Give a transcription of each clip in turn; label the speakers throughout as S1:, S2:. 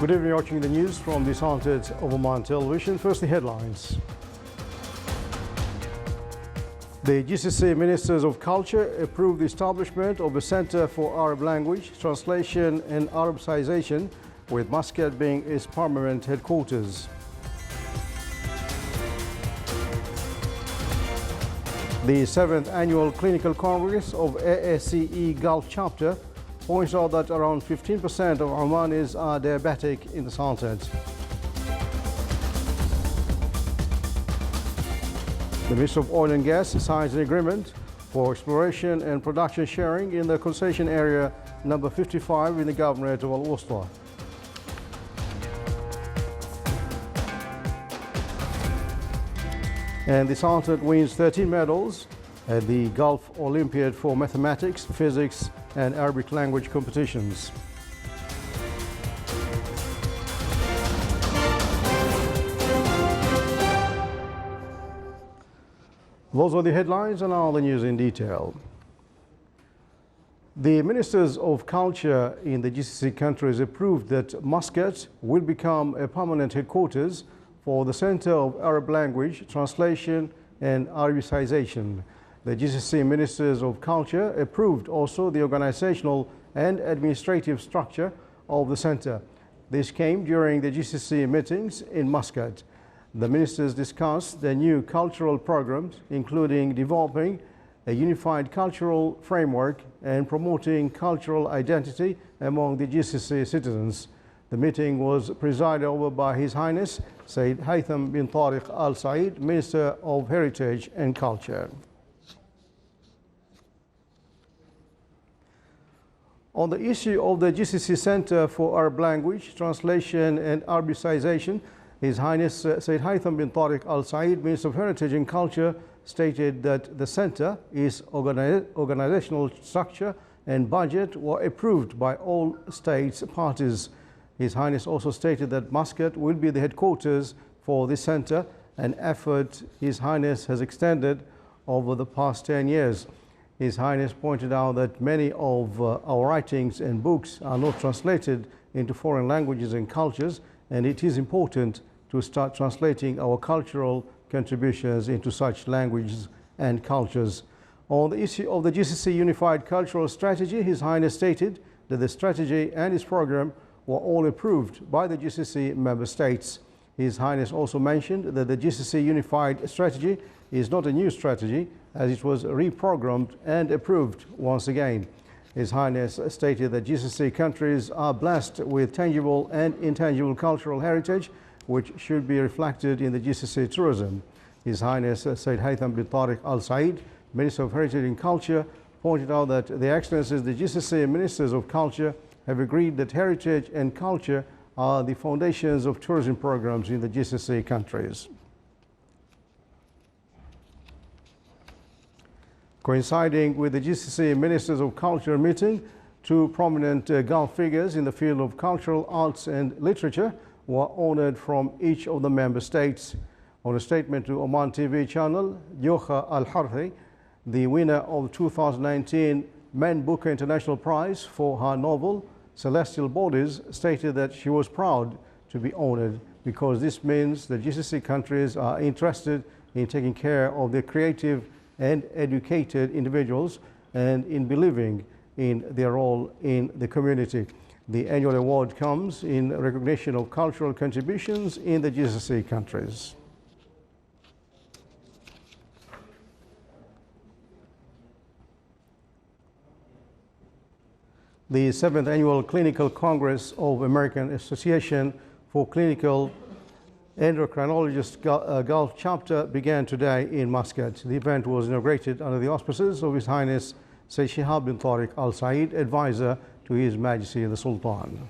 S1: Good evening, watching the news from the Sultanate of Oman Television. First, the headlines. The GCC Ministers of Culture approved the establishment of a Center for Arab Language, Translation and Arabization, with Muscat being its permanent headquarters. The 7th Annual Clinical Congress of AACE Gulf Chapter points out that around 15% of Omanis are diabetic in the Sultanate. The Minister of Oil and Gas signs an agreement for exploration and production sharing in the concession area number 55 in the Governorate of Al-Wusta. And the Sultanate wins 13 medals at the Gulf Olympiad for mathematics, physics and Arabic language competitions. Those are the headlines, and now the news in detail. The Ministers of Culture in the GCC countries approved that Muscat will become a permanent headquarters for the Center of Arab Language, Translation and Arabization. The GCC Ministers of Culture approved also the organizational and administrative structure of the center. This came during the GCC meetings in Muscat. The ministers discussed the new cultural programs, including developing a unified cultural framework and promoting cultural identity among the GCC citizens. The meeting was presided over by His Highness Sayyid Haytham bin Tariq Al Said, Minister of Heritage and Culture. On the issue of the GCC Center for Arab Language, Translation and Arabization, His Highness Sayyid Haytham bin Tariq Al Said, Minister of Heritage and Culture, stated that the center, its organizational structure and budget were approved by all states parties. His Highness also stated that Muscat will be the headquarters for this center, an effort His Highness has extended over the past 10 years. His Highness pointed out that many of our writings and books are not translated into foreign languages and cultures, and it is important to start translating our cultural contributions into such languages and cultures. On the issue of the GCC Unified Cultural Strategy, His Highness stated that the strategy and its program were all approved by the GCC member states. His Highness also mentioned that the GCC Unified Strategy is not a new strategy, as it was reprogrammed and approved once again. His Highness stated that GCC countries are blessed with tangible and intangible cultural heritage, which should be reflected in the GCC tourism. His Highness Sayyid Haytham bin Tariq Al Said, Minister of Heritage and Culture, pointed out that the Excellencies, the GCC Ministers of Culture, have agreed that heritage and culture are the foundations of tourism programs in the GCC countries. Coinciding with the GCC Ministers of Culture meeting, two prominent Gulf figures in the field of cultural arts and literature were honored from each of the member states. On a statement to Oman TV channel, Yocha Al-Harthi, the winner of 2019 Man Booker International Prize for her novel Celestial Bodies, stated that she was proud to be honored because this means that GCC countries are interested in taking care of their creative and educated individuals and in believing in their role in the community. The annual award comes in recognition of cultural contributions in the GCC countries. The 7th Annual Clinical Congress of American Association for Clinical Endocrinologists Gulf Chapter began today in Muscat. The event was inaugurated under the auspices of His Highness Sayyid Shihab bin Tariq Al Said, advisor to His Majesty the Sultan.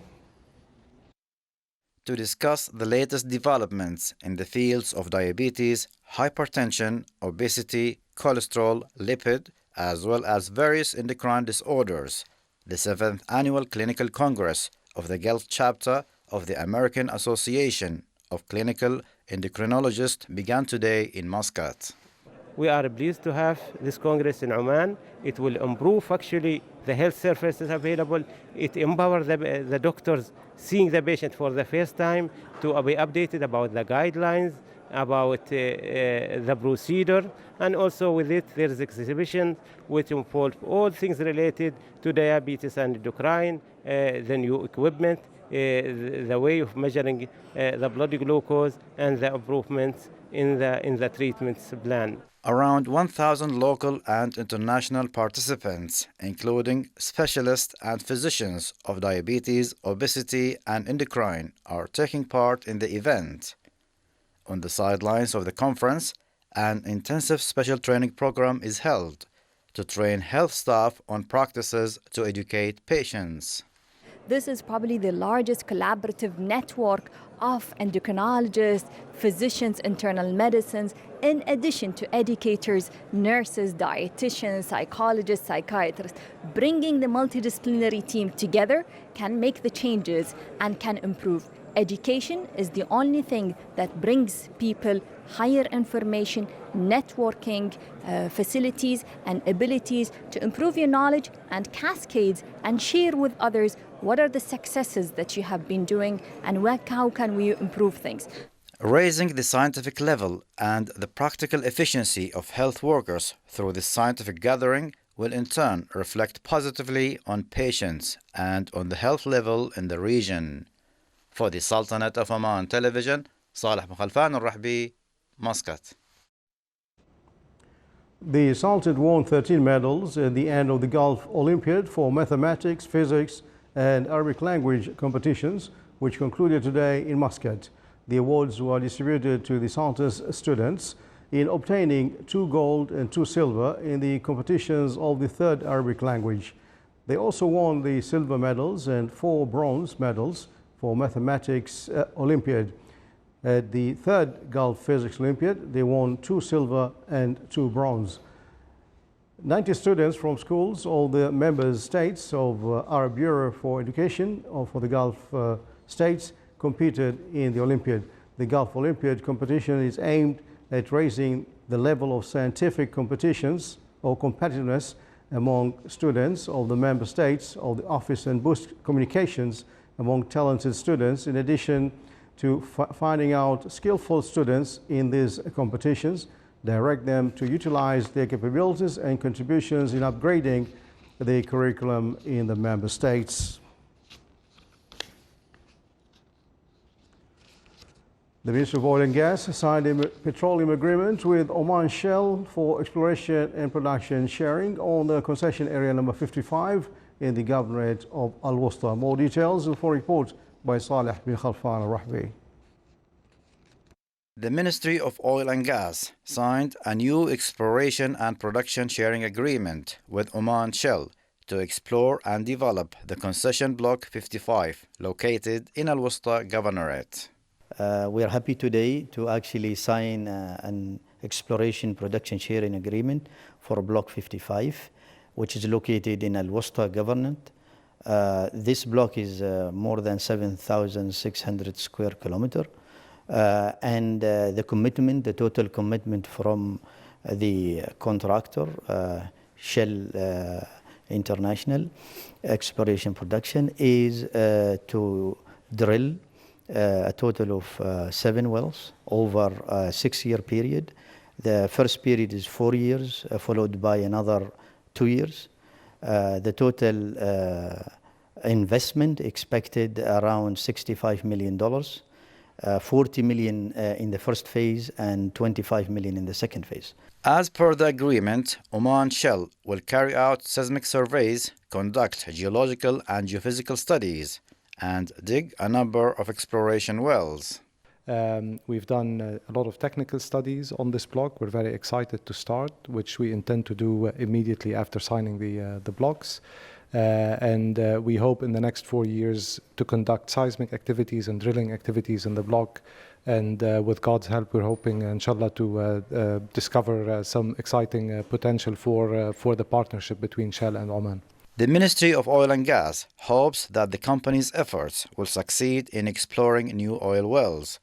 S2: To discuss the latest developments in the fields of diabetes, hypertension, obesity, cholesterol, lipid, as well as various endocrine disorders, the 7th Annual Clinical Congress of the Gulf Chapter of the American Association of Clinical Endocrinologists began today in Muscat.
S3: we are pleased to have this Congress in Oman. It will improve actually the health services available. It empowers the doctors seeing the patient for the first time to be updated about the guidelines, about the procedure, and also with it there is exhibition which involve all things related to diabetes and endocrine, the new equipment, the way of measuring the blood glucose, and the improvements in the treatments plan.
S2: Around 1,000 local and international participants, including specialists and physicians of diabetes, obesity, and endocrine, are taking part in the event. On the sidelines of the conference, an intensive special training program is held to train health staff on practices to educate patients.
S4: This is probably the largest collaborative network of endocrinologists, physicians, internal medicines, in addition to educators, nurses, dietitians, psychologists, psychiatrists. Bringing the multidisciplinary team together can make the changes and can improve. Education is the only thing that brings people higher information, networking, facilities and abilities to improve your knowledge and cascades and share with others what are the successes that you have been doing and how can we improve things.
S2: Raising the scientific level and the practical efficiency of health workers through this scientific gathering will in turn reflect positively on patients and on the health level in the region. For the Sultanate of Oman Television, Saleh Mukhalfan al-Rahbi, Muscat.
S1: The Sultanate won 13 medals at the end of the Gulf Olympiad for mathematics, physics, and Arabic language competitions, which concluded today in Muscat. The awards were distributed to the Sultanate's students in obtaining 2 gold and 2 silver in the competitions of the 3rd Arabic language. They also won the silver medals and 4 bronze medals for mathematics Olympiad. At the 3rd Gulf Physics Olympiad, they won 2 silver and 2 bronze. 90 students from schools of the member states of Arab Bureau for Education or for the Gulf states competed in the Olympiad. The Gulf Olympiad competition is aimed at raising the level of scientific competitions or competitiveness among students of the member states of the office and boost communications among talented students, in addition to finding out skillful students in these competitions, direct them to utilize their capabilities and contributions in upgrading the curriculum in the member states. The Ministry of Oil and Gas signed a petroleum agreement with Oman Shell for exploration and production sharing on the concession area number 55 in the Governorate of Al-Wusta. More details in for report by Saleh bin Khalfan al-Rahbi.
S2: The Ministry of Oil and Gas signed a new exploration and production sharing agreement with Oman Shell to explore and develop the concession block 55 located in Al-Wusta Governorate.
S5: We are happy today to actually sign an exploration production sharing agreement for block 55, which is located in Al-Wusta Governorate. This block is more than 7,600 square kilometers. And the commitment, the total commitment from the contractor, Shell International Exploration Production, is to drill a total of 7 wells over a 6-year period. The first period is 4 years, followed by another 2 years. The total investment expected around $65 million. 40 million in the first phase and 25 million in the second phase.
S2: As per the agreement, Oman Shell will carry out seismic surveys, conduct geological and geophysical studies, and dig a number of exploration wells.
S6: We've done a lot of technical studies on this block. We're very excited to start, which we intend to do immediately after signing the blocks. And we hope in the next 4 years to conduct seismic activities and drilling activities in the block. And with God's help, we're hoping, inshallah, to discover some exciting potential for the partnership between Shell and Oman.
S2: The Ministry of Oil and Gas hopes that the company's efforts will succeed in exploring new oil wells,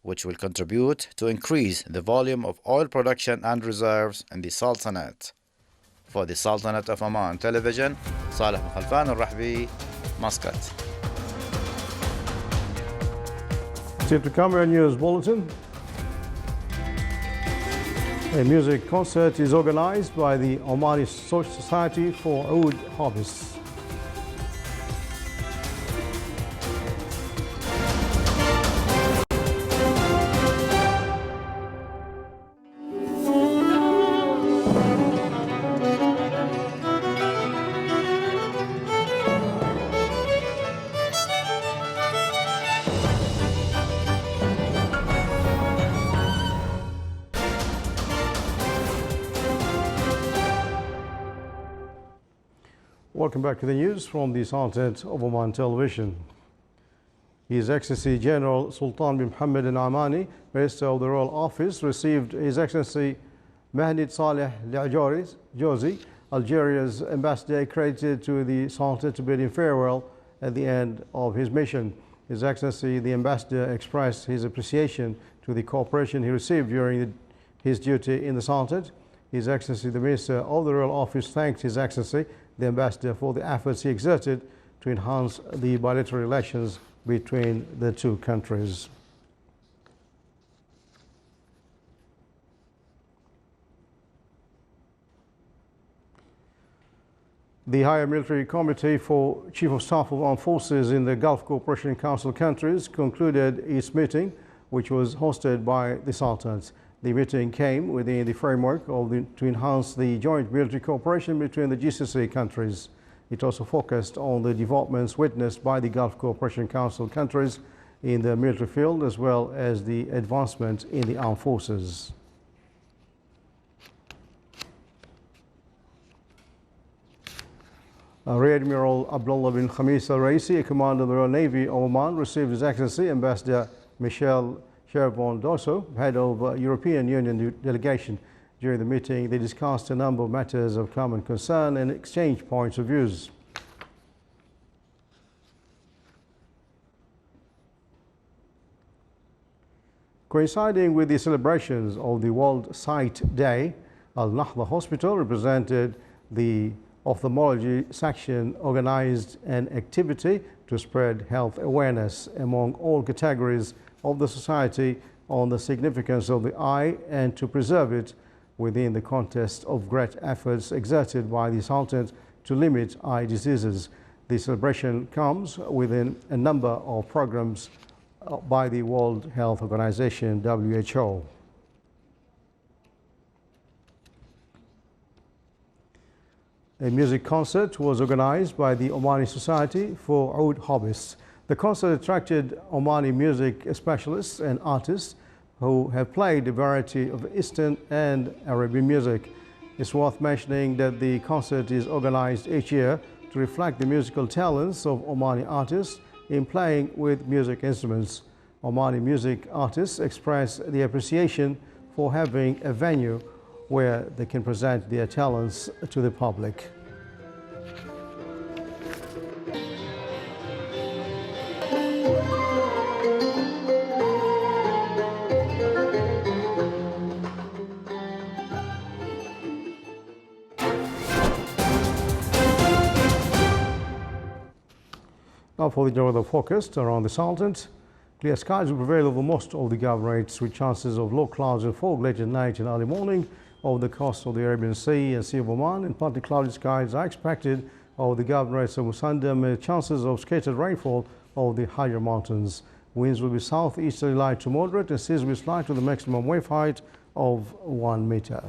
S2: which will contribute to increase the volume of oil production and reserves in the Sultanate. For the Sultanate of Oman Television, Saleh Khalfan al-Rahbi, Muscat.
S1: Still to come, our news bulletin. A music concert is organized by the Omani Society for Oud Hobbies. Welcome back to the news from the Sultanate of Oman Television. His Excellency General Sultan bin Mohammed al-Amani, Minister of the Royal Office, received His Excellency Mahnid Saleh Jozi, Algeria's ambassador accredited to the Sultanate, to bid him farewell at the end of his mission. His Excellency the ambassador expressed his appreciation to the cooperation he received during his duty in the Sultanate. His Excellency the Minister of the Royal Office thanked His Excellency the ambassador for the efforts he exerted to enhance the bilateral relations between the two countries. The Higher Military Committee for Chief of Staff of Armed Forces in the Gulf Cooperation Council countries concluded its meeting, which was hosted by the Sultans. The meeting came within the framework to enhance the joint military cooperation between the GCC countries. It also focused on the developments witnessed by the Gulf Cooperation Council countries in the military field, as well as the advancement in the armed forces. Rear Admiral Abdullah bin Khamis al-Raisi, Commander of the Royal Navy of Oman, received His Excellency Ambassador Michel Chervon Dosso, head of European Union delegation. During the meeting, they discussed a number of matters of common concern and exchanged points of views. Coinciding with the celebrations of the World Sight Day, Al-Nahda Hospital, represented the ophthalmology section, organized an activity to spread health awareness among all categories of the society on the significance of the eye and to preserve it within the context of great efforts exerted by the Sultanate to limit eye diseases. The celebration comes within a number of programs by the World Health Organization, WHO. A music concert was organized by the Omani Society for Oud Hobbies. The concert attracted Omani music specialists and artists who have played a variety of Eastern and Arabian music. It's worth mentioning that the concert is organized each year to reflect the musical talents of Omani artists in playing with music instruments. Omani music artists express the appreciation for having a venue where they can present their talents to the public. Now for the general forecast around the Sultanate. Clear skies will prevail over most of the governorates, with chances of low clouds and fog late at night and early morning over the coast of the Arabian Sea and Sea of Oman, and partly cloudy skies are expected over the governorates of Musandam, and chances of scattered rainfall over the higher mountains. Winds will be southeasterly light to moderate, and seas will be slight with a maximum wave height of 1 meter.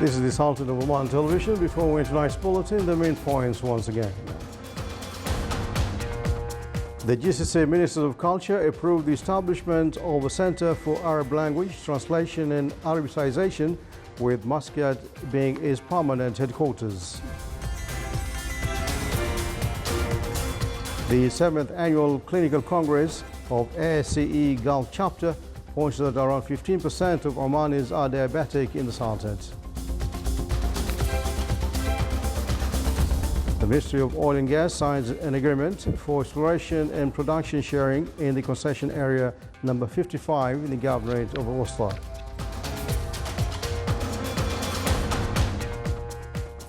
S1: This is the Sultan of Oman Television. Before we enter tonight's bulletin, the main points once again. The GCC Ministers of Culture approved the establishment of a Center for Arab Language Translation and Arabicization, with Muscat being its permanent headquarters. The 7th Annual Clinical Congress of ASCE Gulf Chapter points that around 15% of Omanis are diabetic in the Sultanate. The Ministry of Oil and Gas signs an agreement for exploration and production sharing in the concession area number 55 in the Governorate of Al-Wusta.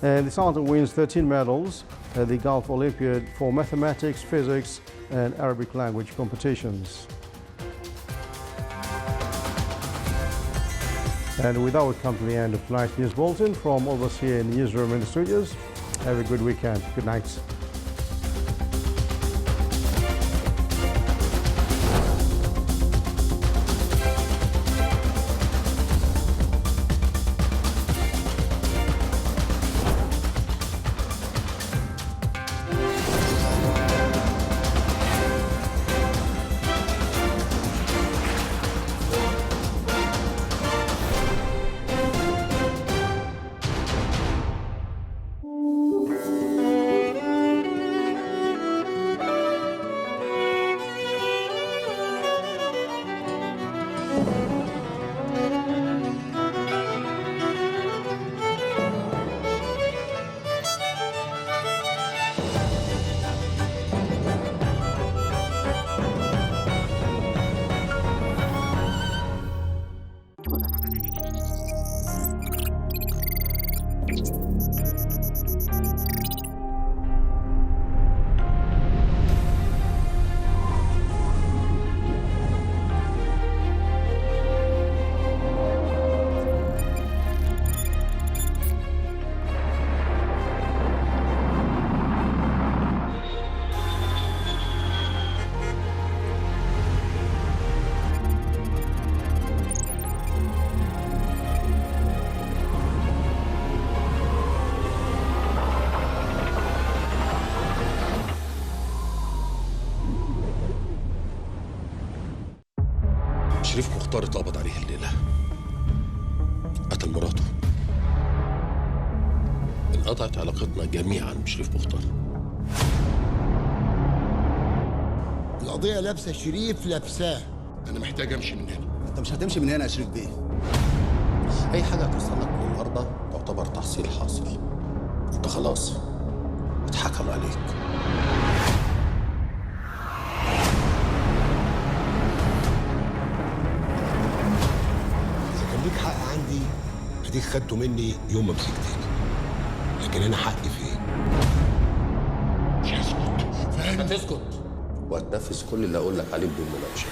S1: And the Sultan wins 13 medals at the Gulf Olympiad for mathematics, physics, and Arabic language competitions. And with that, we come to the end of tonight's news bulletin. From all of us here in the newsroom and the studios, have a good weekend. Good night.
S7: شريف مختار اتقبض عليه الليلة، قتل مراته. انقطعت علاقتنا جميعا بشريف مختار.
S8: القضية لابسة شريف لابساه.
S7: أنا محتاج أمشي من هنا.
S9: أنت مش هتمشي من هنا يا شريف بيه.
S7: أي حاجة هتوصل لك من النهاردة تعتبر تحصيل حاصل. أنت خلاص اتحكم عليك.
S8: ليك حق عندي اديك خدته مني يوم ما مسكتني، لكن انا حقي فين؟
S7: مش هسكت، فاهم؟ هتسكت وهتنفذ كل اللي اقول لك عليه بدون مناقشه.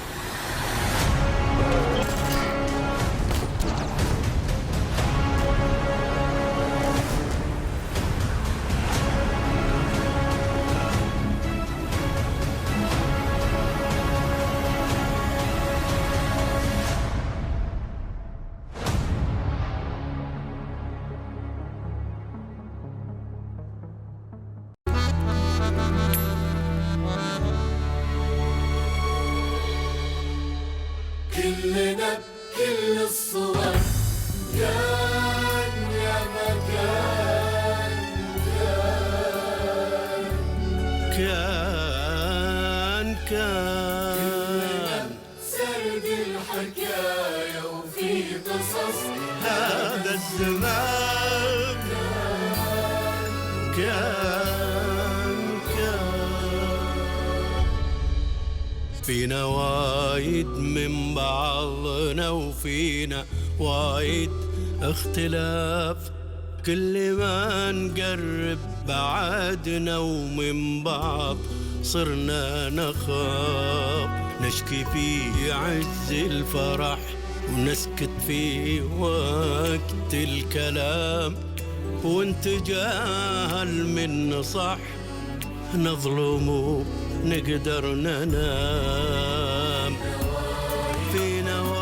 S10: كلنا بكل الصور كان يا مكان كان سرد الحكاية وفي قصص هذا الزمان كان فينا وايد من بعضنا وفينا وايد اختلاف، كل ما نقرب بعدنا ومن بعض صرنا نخاف، نشكي في عز الفرح ونسكت في وقت الكلام، ونتجاهل من صح نظلم نقدر ننام. فينا وايد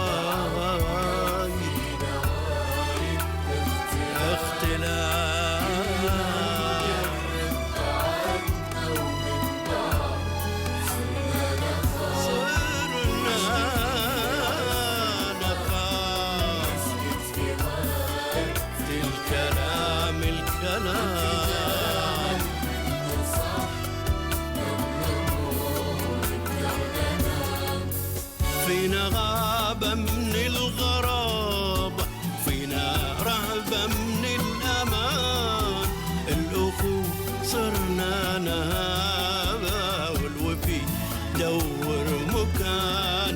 S10: غابة من الغرابة، فينا رهبة من الأمان. الأخو صرنا نهابة، والوفي دور مكان.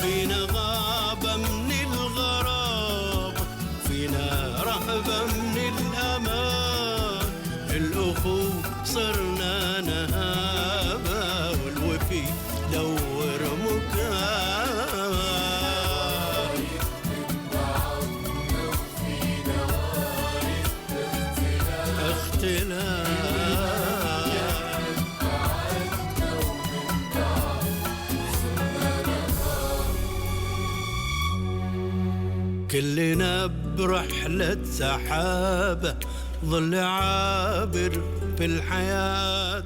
S10: فينا غابة من الغرابة، فينا رهبة من الأمان. الأخو صرنا نهابة، والوفي دور مكان. اختلاف كلنا برحلة سحابة، ظل عابر في الحياة.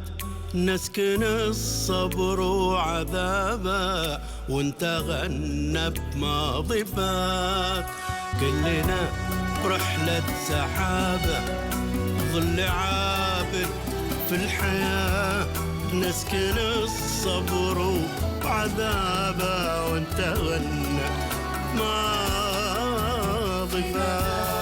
S10: نسكن الصبر وعذابه، وانت غنى بماضي فات. كلنا برحلة سحابة، ظل عابر في الحياة. نسكن الصبر وعذابه، وانت غنى ماضي فات.